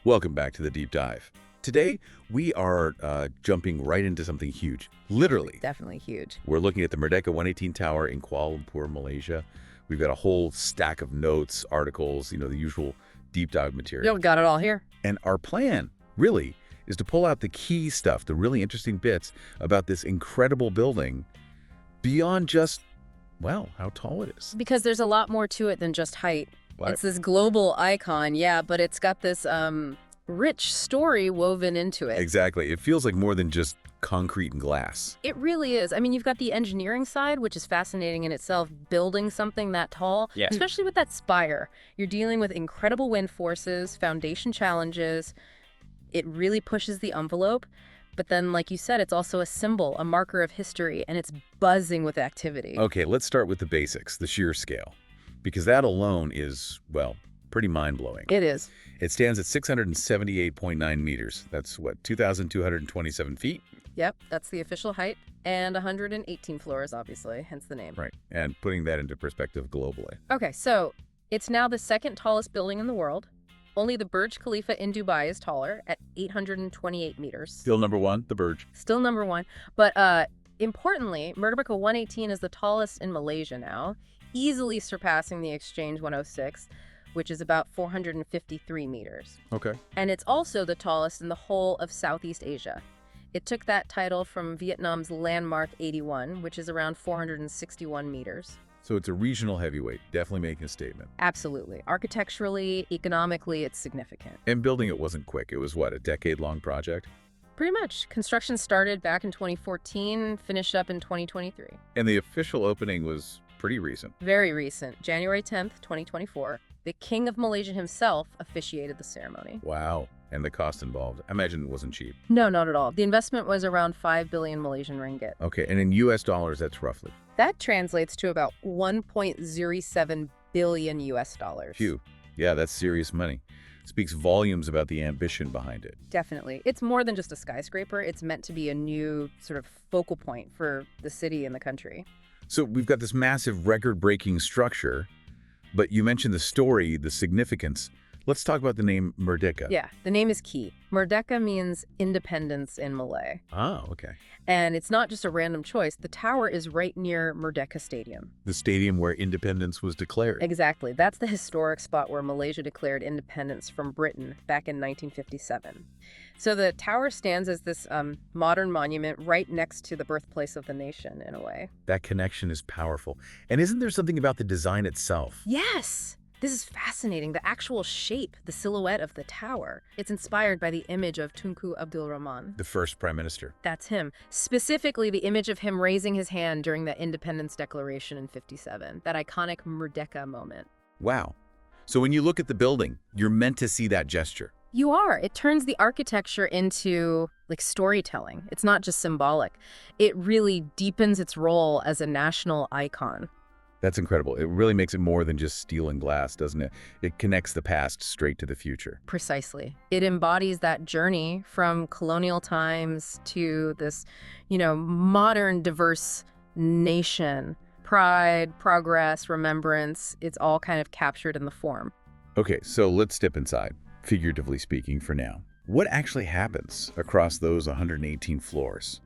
Welcome back to the Deep Dive. Today, we are jumping right into something huge, literally. Definitely huge. We're looking at the Merdeka 118 Tower in Kuala Lumpur, Malaysia. We've got a whole stack of notes, articles, the usual deep dive material. You got it all here. And our plan, really, is to pull out the key stuff, the really interesting bits about this incredible building beyond just, well, how tall it is. Because there's a lot more to it than just height. What? It's this global icon, yeah, but it's got this rich story woven into it. Exactly. It feels like more than just concrete and glass. It really is. I mean, you've got the engineering side, which is fascinating in itself, building something that tall, especially with that spire. You're dealing with incredible wind forces, foundation challenges. It really pushes the envelope. But then, like you said, it's also a symbol, a marker of history, and it's buzzing with activity. Okay, let's start with the basics, the sheer scale, because that alone is, well, pretty mind-blowing. It is. It stands at 678.9 meters. That's, what, 2,227 feet? Yep, that's the official height, and 118 floors, obviously, hence the name. Right, and putting that into perspective globally. Okay, so it's now the second tallest building in the world. Only the Burj Khalifa in Dubai is taller at 828 meters. Still number one, the Burj. Still number one. But importantly, Merdeka 118 is the tallest in Malaysia now, easily surpassing the Exchange 106, which is about 453 meters. Okay. And it's also the tallest in the whole of Southeast Asia. It took that title from Vietnam's Landmark 81, which is around 461 meters. So it's a regional heavyweight, definitely making a statement. Absolutely. Architecturally, economically, it's significant. And building it wasn't quick. It was, what, a decade-long project? Pretty much. Construction started back in 2014, finished up in 2023. And the official opening was pretty recent. Very recent. January 10th, 2024. The King of Malaysia himself officiated the ceremony. Wow. And the cost involved, I imagine it wasn't cheap. No, not at all. The investment was around 5 billion Malaysian ringgit. Okay, and in US dollars, that's roughly? That translates to about 1.07 billion US dollars. Phew. Yeah, that's serious money. Speaks volumes about the ambition behind it. Definitely. It's more than just a skyscraper. It's meant to be a new sort of focal point for the city and the country. So we've got this massive record-breaking structure, but you mentioned the story, the significance. Let's talk about the name Merdeka. Yeah, the name is key. Merdeka means independence in Malay. Oh, okay. And it's not just a random choice. The tower is right near Merdeka Stadium. The stadium where independence was declared. Exactly. That's the historic spot where Malaysia declared independence from Britain back in 1957. So the tower stands as this modern monument right next to the birthplace of the nation, in a way. That connection is powerful. And isn't there something about the design itself? Yes! This is fascinating. The actual shape, the silhouette of the tower. It's inspired by the image of Tunku Abdul Rahman. The first prime minister. That's him. Specifically, the image of him raising his hand during the Independence Declaration in '57. That iconic Merdeka moment. Wow. So when you look at the building, you're meant to see that gesture. You are. It turns the architecture into, like, storytelling. It's not just symbolic. It really deepens its role as a national icon. That's incredible. It really makes it more than just steel and glass, doesn't it? It connects the past straight to the future. Precisely. It embodies that journey from colonial times to this, modern, diverse nation. Pride, progress, remembrance, it's all kind of captured in the form. Okay, so let's step inside, figuratively speaking for now. What actually happens across those 118 floors?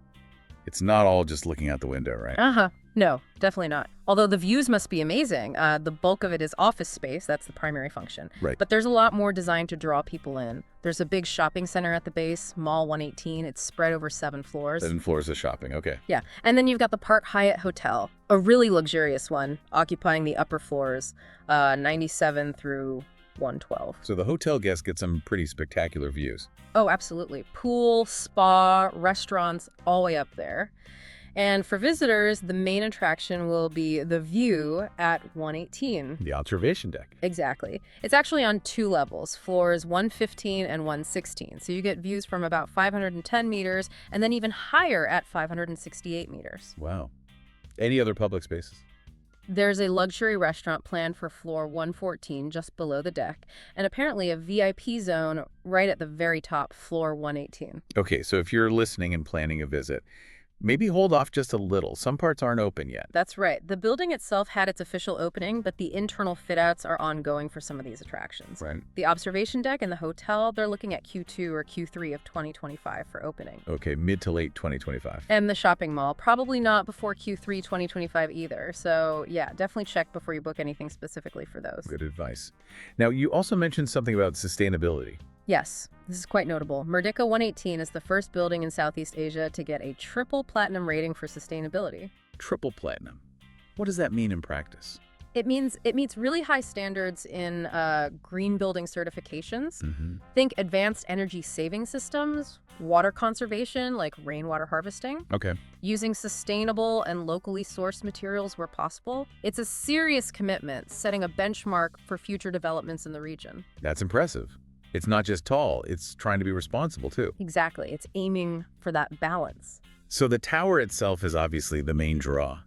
It's not all just looking out the window, right? Uh-huh. No, definitely not. Although the views must be amazing. The bulk of it is office space. That's the primary function. Right. But there's a lot more designed to draw people in. There's a big shopping center at the base, Mall 118. It's spread over 7 floors. 7 floors of shopping, okay. Yeah. And then you've got the Park Hyatt Hotel, a really luxurious one, occupying the upper floors, 97 through 112. So the hotel guests get some pretty spectacular views. Oh, absolutely. Pool, spa, restaurants, all the way up there. And for visitors, the main attraction will be the view at 118. The observation deck. Exactly. It's actually on 2 levels, floors 115 and 116. So you get views from about 510 meters and then even higher at 568 meters. Wow. Any other public spaces? There's a luxury restaurant planned for floor 114 just below the deck, and apparently a VIP zone right at the very top, floor 118. Okay, so if you're listening and planning a visit, Maybe hold off just a little. Some parts aren't open yet. That's right. The building itself had its official opening, but the internal fit-outs are ongoing for some of these attractions. Right. The observation deck and the hotel, they're looking at Q2 or Q3 of 2025 for opening. Okay, mid to late 2025. And the shopping mall, probably not before Q3 2025 either. So yeah, definitely check before you book anything specifically for those. Good advice. Now, you also mentioned something about sustainability. Yes, this is quite notable. Merdeka 118 is the first building in Southeast Asia to get a triple platinum rating for sustainability. Triple platinum. What does that mean in practice? It means it meets really high standards in green building certifications. Think advanced energy saving systems, water conservation like rainwater harvesting, Okay. using sustainable and locally sourced materials where possible. It's a serious commitment, setting a benchmark for future developments in the region. That's impressive. It's not just tall, it's trying to be responsible too. Exactly. It's aiming for that balance. So the tower itself is obviously the main draw.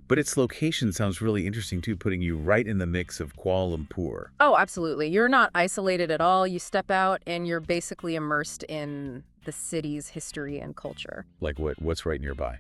But its location sounds really interesting too, putting you right in the mix of Kuala Lumpur. Oh, absolutely. You're not isolated at all. You step out and you're basically immersed in the city's history and culture. Like what's right nearby?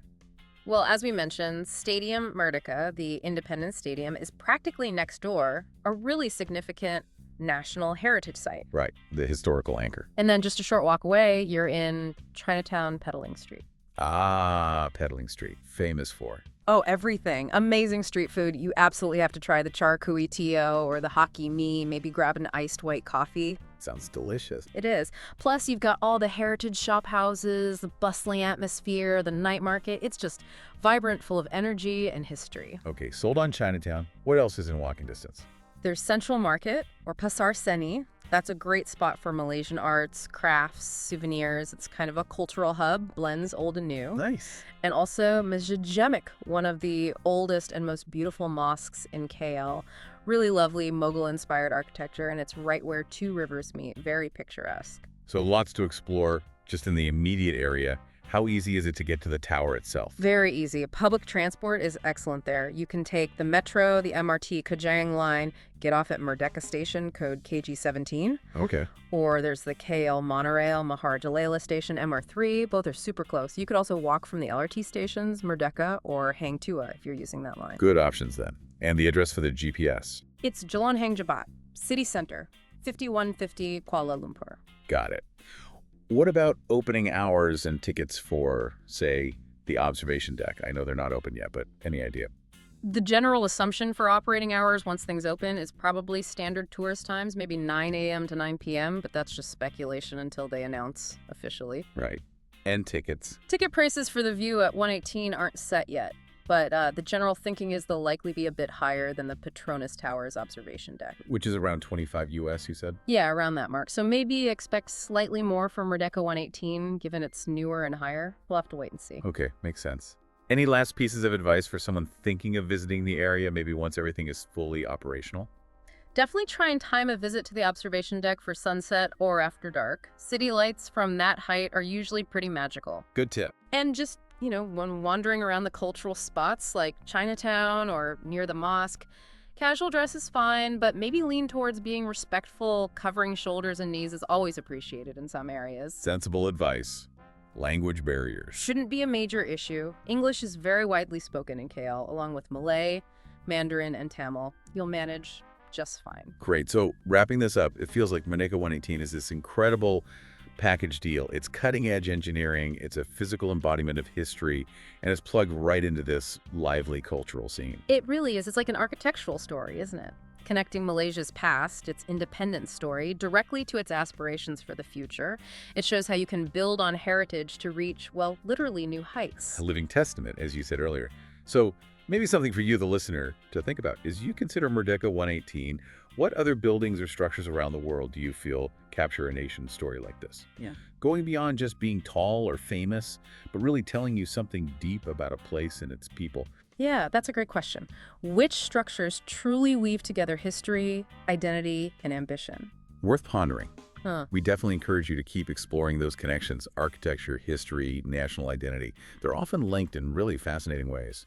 Well, as we mentioned, Stadium Merdeka, the independent stadium, is practically next door, a really significant national heritage site. Right, the historical anchor. And then just a short walk away, you're in Chinatown Peddling Street. Ah, Peddling Street, famous for. Oh, everything. Amazing street food. You absolutely have to try the char kui tio or the hokkien mee, maybe grab an iced white coffee. Sounds delicious. It is. Plus, you've got all the heritage shop houses, the bustling atmosphere, the night market. It's just vibrant, full of energy and history. Okay, sold on Chinatown. What else is in walking distance? There's Central Market, or Pasar Seni. That's a great spot for Malaysian arts, crafts, souvenirs. It's kind of a cultural hub, blends old and new. Nice. And also Masjid Jamek, one of the oldest and most beautiful mosques in KL. Really lovely Mughal-inspired architecture, and it's right where two rivers meet. Very picturesque. So lots to explore just in the immediate area. How easy is it to get to the tower itself? Very easy. Public transport is excellent there. You can take the metro, the MRT Kajang line, get off at Merdeka Station, code KG17. Okay. Or there's the KL monorail, Mahar Jalala Station, MR3. Both are super close. You could also walk from the LRT stations, Merdeka, or Hang Tua if you're using that line. Good options then. And the address for the GPS? It's Jalan Hang Jebat, City Center, 5150 Kuala Lumpur. Got it. What about opening hours and tickets for, say, the observation deck? I know they're not open yet, but any idea? The general assumption for operating hours once things open is probably standard tourist times, maybe 9 a.m. to 9 p.m., but that's just speculation until they announce officially. Right. And tickets. Ticket prices for the view at 118 aren't set yet, but the general thinking is they'll likely be a bit higher than the Petronas Towers observation deck. Which is around 25 US, you said? Yeah, around that mark. So maybe expect slightly more from Merdeka 118, given it's newer and higher. We'll have to wait and see. Okay, makes sense. Any last pieces of advice for someone thinking of visiting the area, maybe once everything is fully operational? Definitely try and time a visit to the observation deck for sunset or after dark. City lights from that height are usually pretty magical. Good tip. And just, when wandering around the cultural spots like Chinatown or near the mosque, casual dress is fine, but maybe lean towards being respectful. Covering shoulders and knees is always appreciated in some areas. Sensible advice. Language barriers. Shouldn't be a major issue. English is very widely spoken in KL, along with Malay, Mandarin, and Tamil. You'll manage just fine. Great. So wrapping this up, it feels like Merdeka 118 is this incredible package deal. It's cutting-edge engineering, it's a physical embodiment of history, and it's plugged right into this lively cultural scene. It really is. It's like an architectural story, isn't it? Connecting Malaysia's past, its independence story, directly to its aspirations for the future. It shows how you can build on heritage to reach, well, literally new heights. A living testament, as you said earlier. So maybe something for you, the listener, to think about is you consider Merdeka 118. What other buildings or structures around the world do you feel capture a nation's story like this? Yeah. Going beyond just being tall or famous, but really telling you something deep about a place and its people. Yeah, that's a great question. Which structures truly weave together history, identity, and ambition? Worth pondering. Huh. We definitely encourage you to keep exploring those connections, architecture, history, national identity. They're often linked in really fascinating ways.